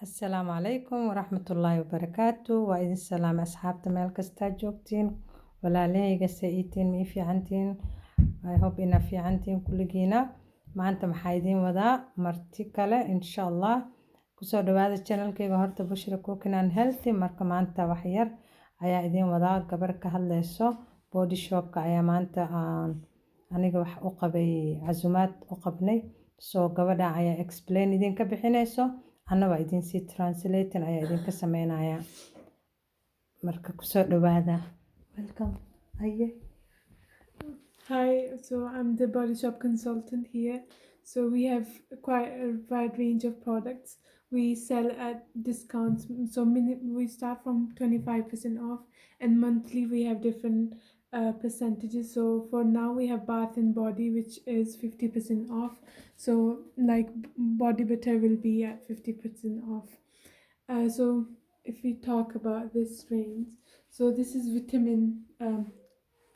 Assalaamu calaykum waraxmatullaahi wabarakaatu. Waa idin salaamay asxaabta meel kastaa joogtiin. Walaalahayga sa'iitiin ma ii fiicantiin? I hope ina fiicantiin kulligiina. Maanta maxaa idiin wadaa marti kale insha Allah. Kusoo dhawaada channelkayga horta Bushra Cooking and Healthy. Marka maanta wax yar ayaa idiin wadaa gabar ka hadlayso body shopka ayaa maanta aniga wax u qabay casumaad u qabnay. So gabadha ayaa explain idinka bixinayso. Anna waa idin si translating ayaa idinka sameynaya. Marka kusoo dhawaada. Welcome. Aye. Hi, so I'm the body shop consultant here. So we have quite a wide range of products. We sell at discounts. So we start from 25% off, and monthly we have different percentages. So for now we have bath and body, which is 50% off. So like body butter will be at 50% off. So if we talk about this range, so this is vitamin.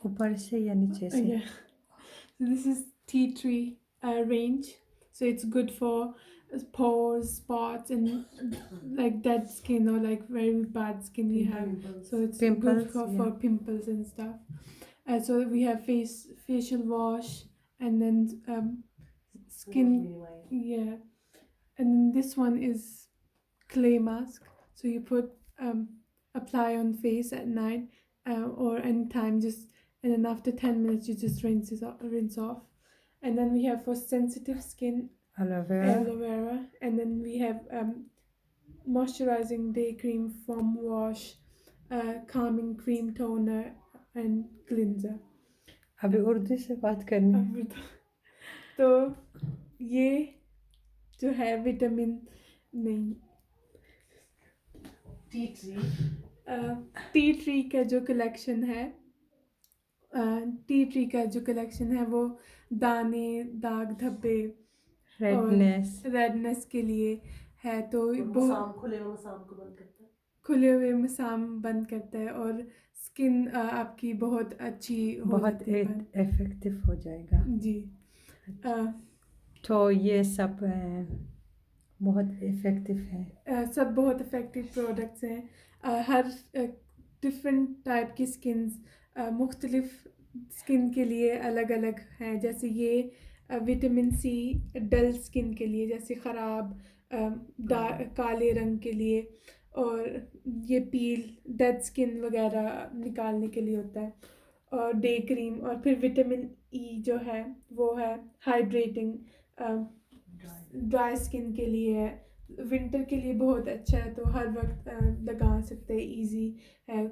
ऊपर से या नीचे से? Yeah. So this is tea tree range. So it's good for pores, spots, and like dead skin or like very bad skin we have. So it's Pimples, good for yeah. pimples and stuff. So we have facial wash, and then skin. Yeah. And then this one is clay mask. So you put apply on face at night or anytime, just and then after 10 minutes you just rinse off. And then we have for sensitive skin Aloe vera. aloe vera, and then we have moisturizing day cream, foam wash, calming cream toner, and cleanser. अभी उर्दू से बात करनी है. तो ये जो है विटामिन नहीं टी ट्री का जो कलेक्शन है वो दाने, दाग धब्बे, रेडनेस के लिए है. तो बहुत खुले हुए मसाम बंद करता है और स्किन आपकी बहुत अच्छी बहुत इफेक्टिव हो जाएगा जी. तो ये सब बहुत इफेक्टिव है. सब बहुत इफेक्टिव प्रोडक्ट्स हैं. हर डिफरेंट टाइप की स्किन्स मुख्तलिफ स्किन के लिए अलग अलग हैं. जैसे ये विटामिन सी डल स्किन के लिए, जैसे ख़राब काले रंग के लिए, और ये पील डेड स्किन वगैरह निकालने के लिए होता है. और डे क्रीम, और फिर विटामिन ई जो है वो है हाइड्रेटिंग, ड्राई स्किन के लिए है. विंटर के लिए बहुत अच्छा है, तो हर वक्त लगा सकते हैं. इजी है,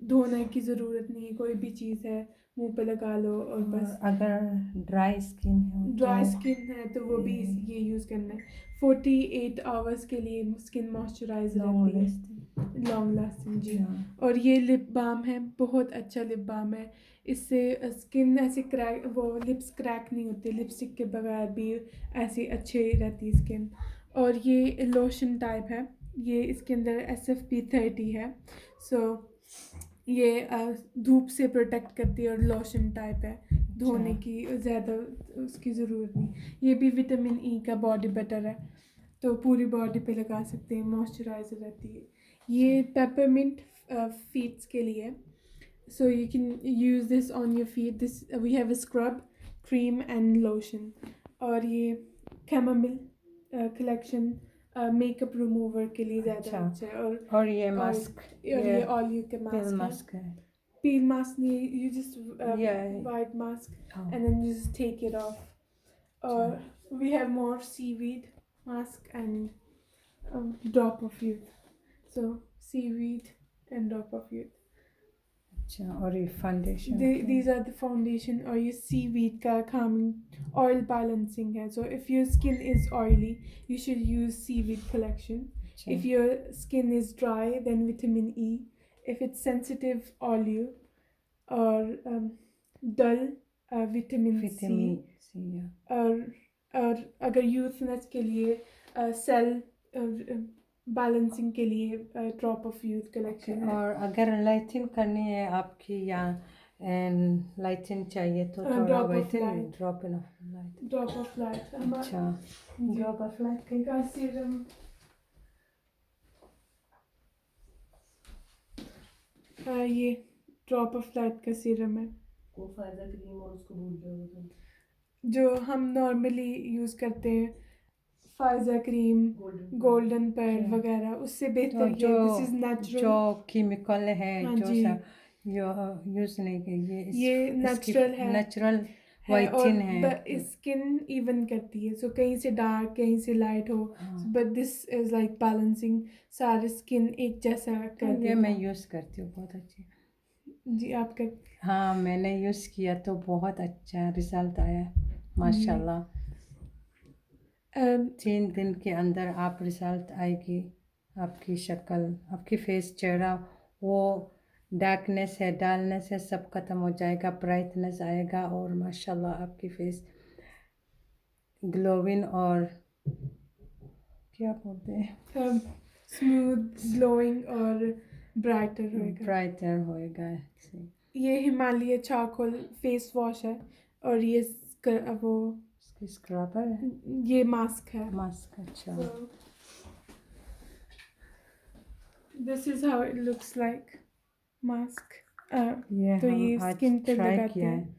धोने की ज़रूरत नहीं है. कोई भी चीज़ है मुंह पे लगा लो और बस. अगर ड्राई स्किन है तो वो भी ये यूज़ करना है. 48 आवर्स के लिए स्किन मॉइस्चराइज रहती है, लॉन्ग लास्टिंग जी. और ये लिप बाम है, बहुत अच्छा लिप बाम है. इससे स्किन ऐसे लिप्स क्रैक नहीं होते. लिपस्टिक के बगैर भी ऐसी अच्छी रहती है स्किन. और ये लोशन टाइप है, ये इसके अंदर SFP30 है. सो ये धूप से प्रोटेक्ट करती है और लोशन टाइप है. धोने की ज़्यादा उसकी ज़रूरत नहीं. ये भी विटामिन ई का बॉडी बटर है, तो पूरी बॉडी पे लगा सकते हैं, मॉइस्चराइजर रहती है. ये पेपरमिंट फीट्स के लिए. So you can use this on your feet. This we have a scrub, cream and lotion. और ये कैमोमिल कलेक्शन मेकअप रिमूवर के लिए ज़्यादा अच्छा है. और ये मास्क, ये ऑयल के मास्क है. Peel mask, you just white mask, and then you just take it off. We have more seaweed mask and drop of youth. So seaweed and drop of youth. और ये foundation, these are the foundation. और ये seaweed का calming oil balancing है. So if your skin is oily, you should use seaweed collection. If your skin is dry, then vitamin E. If it's sensitive, olive. और dull, vitamin C. और अगर यूथनेस के लिए सेल बैलेंसिंग के लिए drop of youth collection. और अगर लाइटिंग करनी है आपकी या लाइटिंग चाहिए तो थोड़ा ड्रॉप ऑफ लाइट. अच्छा, ड्रॉप ऑफ लाइट का सीरम ये ड्रॉप ऑफ लाइट का सीरम है वो फायदा क्रीम और उसको भूल जाओगे तुम। जो हम नॉर्मली यूज़ करते हैं, फायजा क्रीम, गोल्डन पर्ल वगैरह, उससे तो बेहतर जो ये दिस इज़ जो नेचुरल। केमिकल है हाँ जो जी, सा यूज़ नहीं की ये इसकी नेचुरल है नेचुरल और वाइटिन है। स्किन इवन करती है, सो कहीं से डार्क कहीं से लाइट हो, हाँ, but this is like balancing, सारे स्किन एक जैसा कर ये मैं देगा। यूज़ करती हूँ, बहुत अच्छी। जी आपका हाँ, मैंने यूज़ किया तो बहुत अच्छा रिजल्ट आया जी माशाल्लाह। अम, 3 दिन के अंदर आप रिजल्ट आएगी, आपकी शक्ल, आपकी फेस, चेहरा, वो डार्कनेस है, डलनेस है, सब खत्म हो जाएगा, ब्राइटनेस आएगा और माशाल्लाह आपकी फेस ग्लोविंग और क्या बोलते हैं, स्मूथ ग्लोइंग और ब्राइटर होएगा। ब्राइटर होएगा। ये हिमालय चारकोल फेस वॉश है और ये वो इसकी स्क्रबर है, ये मास्क है। मास्क। अच्छा, this is how it looks like mask. ये तो हम ये आज स्किन पे ट्राई लगाते किया हैं, है।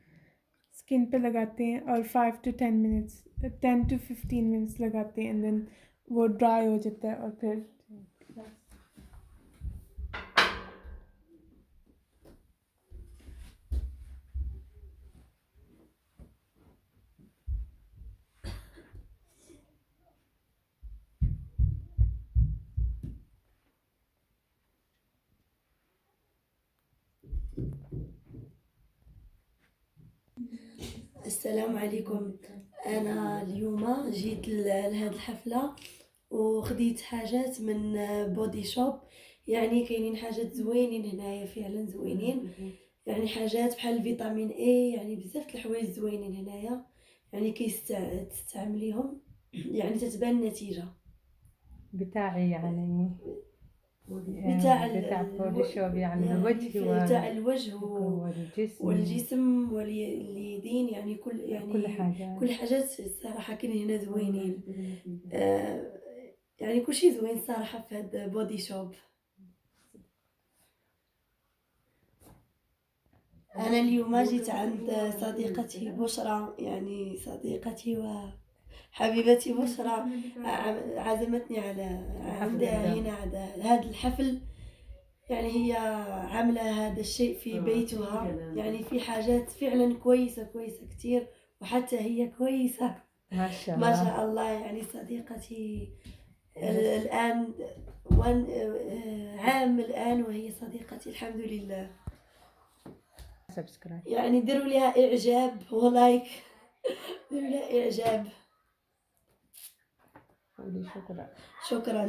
स्किन पे लगाते हैं और 5 to 10 मिनट्स, 10 to 15 मिनट्स लगाते हैं एंड देन वो ड्राई हो जाता है और फिर السلام عليكم. انا اليوم جيت لهاد الحفله وخديت حاجات من بودي شوب. يعني كاينين حاجات زوينين هنايا، فعلا زوينين. يعني حاجات بحال الفيتامين اي، يعني بزاف د الحوايج زوينين هنايا. يعني تستعمليهم يعني تتبان النتيجه بتاعي يعني بتاع بودي شوب، يعني يعني الوجه تاع الوجه والجسم، والجسم واليدين، يعني كل يعني كل حاجة. كل حاجات الصراحه كاينين هنا زوينين. يعني كل شيء زوين صراحه في هذا بودي شوب. انا اليوم جيت عند صديقتي بشرى، يعني صديقتي وحبيبتي بشرى، عزمتني على عندها هنا على هذا الحفل. يعني هي عاملة هذا الشيء في بيتها، يعني في حاجات فعلا كويسة كويسة كتير، وحتى هي كويسة ما شاء ما الله. شاء الله. يعني صديقتي الآن عام الآن وهي صديقتي الحمد لله. سبسكرايب، يعني ديروا لها إعجاب ولايك، ديروا لها إعجاب. شكرا. شكرا.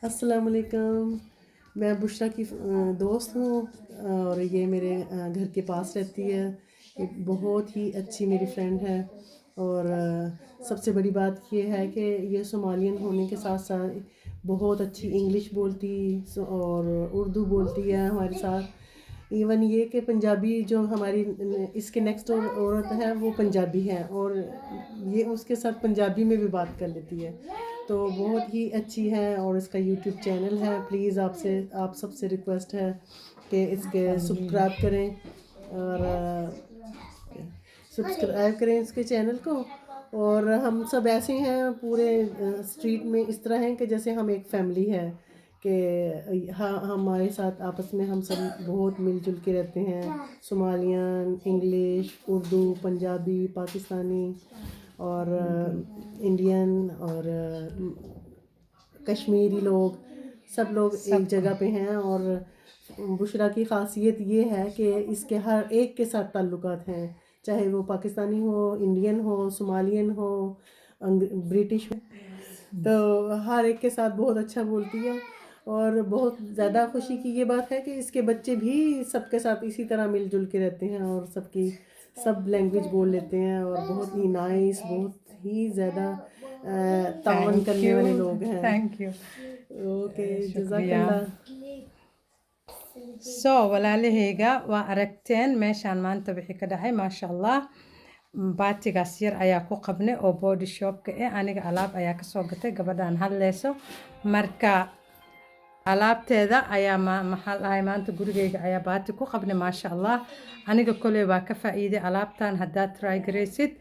अस्सलाम वालेकुम। मैं बुशरा की दोस्त हूँ और ये मेरे घर के पास रहती है। ये बहुत ही अच्छी मेरी फ्रेंड है और सबसे बड़ी बात ये है कि ये सोमालियन होने के साथ साथ बहुत अच्छी इंग्लिश बोलती और उर्दू बोलती है हमारे साथ। इवन ये कि पंजाबी जो हमारी इसके नेक्स्ट औरत है वो पंजाबी है और ये उसके साथ पंजाबी में भी बात कर लेती है, तो बहुत ही अच्छी है। और इसका यूट्यूब चैनल है, प्लीज़ आप सबसे रिक्वेस्ट है कि इसके सब्सक्राइब करें और सब्सक्राइब करें इसके चैनल को। और हम सब ऐसे हैं पूरे स्ट्रीट में, इस तरह हैं कि जैसे हम एक फैमिली है कि हाँ हमारे साथ आपस में हम सब बहुत मिलजुल के रहते हैं। सोमालियन, इंग्लिश, उर्दू, पंजाबी, पाकिस्तानी और इंडियन और कश्मीरी लोग, सब लोग एक जगह पे हैं। और बुशरा की ख़ासियत ये है कि इसके हर एक के साथ ताल्लुकात हैं, चाहे वो पाकिस्तानी हो, इंडियन हो, सोमालियन हो, ब्रिटिश हो, तो हर एक के साथ बहुत अच्छा बोलती है। और बहुत ज़्यादा खुशी की ये बात है कि इसके बच्चे भी सबके साथ इसी तरह मिलजुल के रहते हैं और सब लैंग्वेज बोल लेते हैं और बहुत ही नाइस, बहुत ही ज़्यादा तावन करने वाले लोग हैं। थैंक यू, ओके, शुक्रिया. जज़ाकल्लाह। So walaalahayga waa aragteen meeshaan maanta wixii ka dhacay maasha allah. Baatigaas yar ayaa ku qabnay oo body shopka aniga alaab ayaa kasoo gatay gabadhaan hadleyso marka alaabteeda ayaa maxaa dhahay maanta gurigeyga ayaa baati ku qabnay maasha allah aniga koley waa ka faa'iiday alaabtan haddaad try garaysid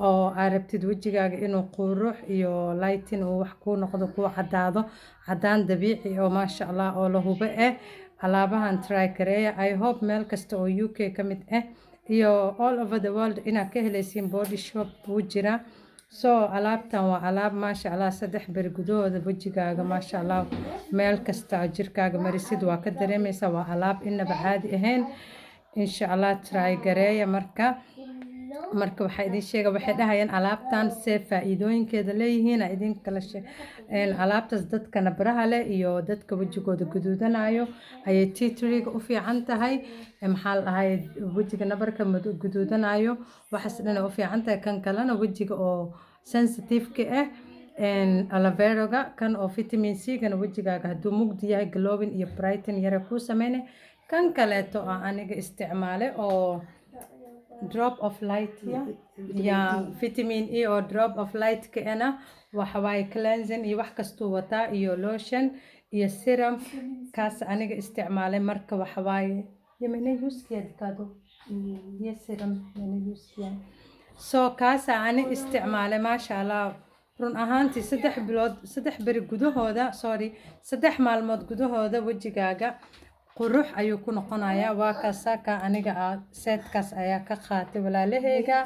oo aad rabtid wejigaaga inuu qurux iyo lighting uu wax kuu noqdo kuu cadaado cadaan dabiici oo maasha allah oo la hube alaabahan try gareeya I hope meel kasta oo UK ka mid iyo all over the world inaad ka helaysiin body shop wuu jira so alaabtan waa alaab maasha allah 3 beri gudahooda wejigaaga maasha allah meel kasta jirkaaga marisid waa ka dareemaysaa waa alaab inaba caadi ahayn insha allah try gareeya marka waxaa idin sheega waxay dhahayaan alaabtan see faa'iidooyinkeeda leeyihiin idin kala alaabtaas dadka nabraha leh iyo dadka wejigooda guduudanayo ayay titriga u fiican tahay maxaa la dhahay wejiga nabarka guduudanayo waxaas dhan u fiican tahay kan kalena wejiga oo sensitive-ka alaveroga kan oo vitamin C gana wejigaaga hadduu mugdi yahay glowing iyo brighten yare kuu sameynay kan kaleeto aniga isticmaale oo drop of light ya vitamin E oo drop of light keena waxa way cleansing iyo wax kastuu wataa iyo lotion iyo serum kaas aniga isticmaalay marka waxa way yemene yuskiya dikado iyo serum yemene yuskiya so kaas ani isticmaalay maasha allah run ahaantii 3 beri gudahooda 3 maalmood gudahooda wejigaaga qurux ayuu ku noqonayaa waa kaasaka aniga setkaas ayaa ka qaatay walaalaheyga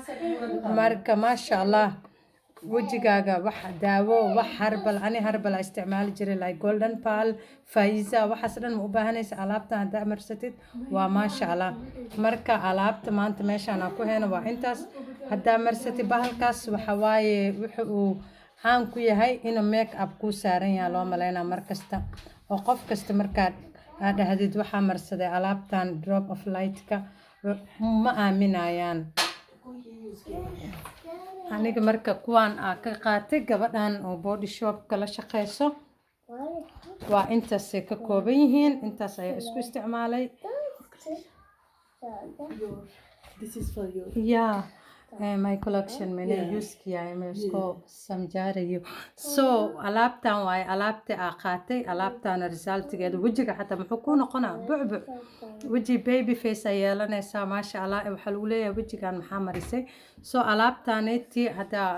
marka maasha allah wejigaaga wax daawo wax harbal isticmaali jiray like golden pearl faiza waxaas dhan ma u baahanaysa alaabtan haddaa marsatid waa maasha allah marka alaabta maanta meeshaan aan ku heyno waa intaas haddaa marsatid bahalkaas waxa waaye wuxuu caan ku yahay inuu make up kuu saaran yahay loo maleynaa markasta oo qof kasta markaad dhahdid waxaa marsaday alaabtan drop of light-ka ma aaminayaan aniga marka kuwaan ka qaatay gabadhan oo body shop-ka la shaqeyso waa intaasay ka kooban yihiin intaas ayaa isku isticmaalay This is for you. yeah my collection मैंने use किया है मैं उसको समझा रही हूँ so alaabtan waaye alaabtii aa qaatay alaabtan resultigeeda wejiga xataa muxuu ku noqonaa bucbuc weji baby face ay yeelanaysaa maasha allah waxaa lagu leeyahay wejigan maxaa marisay so alaabtaneetii haddaa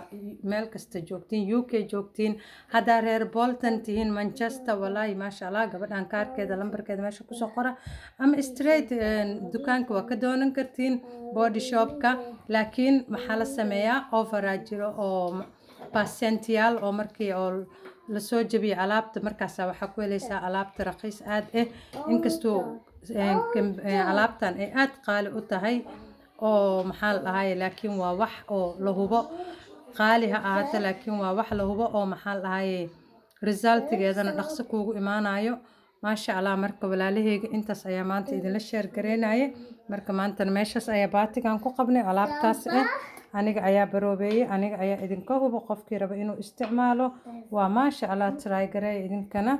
meel kasta joogtiin UK joogtiin haddaa reer Bolton tihiin Manchester walaahi maasha allah gabadhan kaarkeeda lambarkeeda meesha kusoo qora ama straight dukaanka waa ka doonan kartiin body shop-ka laakiin maxaa la sameeyaa overaa jiro oo percential oo markii oo la soo jabiyo alaabta markaas waxaa ku helaysaa alaabta raqiis aad inkastoo alaabtan ay aad qaali u tahay oo maxaa la dhahay laakiin waa wax oo la hubo qaali ha ahaato laakiin waa wax la hubo oo maxaa la dhahay resultigeedana dhaqso kuugu imaanayo maasha allah marka walaalaheyga intaas ayaa maanta idinla sheer gareynaya marka maantana meeshaas ayaa baatigan ku qabnay alaabtaas aniga ayaa baroobeeyey aniga ayaa idinka hubo qofkii raba inuu isticmaalo waa maasha allah try gareeya idinkana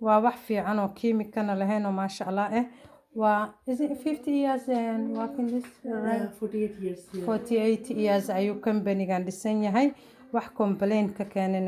waa wax fiican oo kiimikana lahayn oo maasha allah waa is it 50 years and working this right 48 years. 48 years ayuu company-gan dhisan yahay wax complaint ka keenin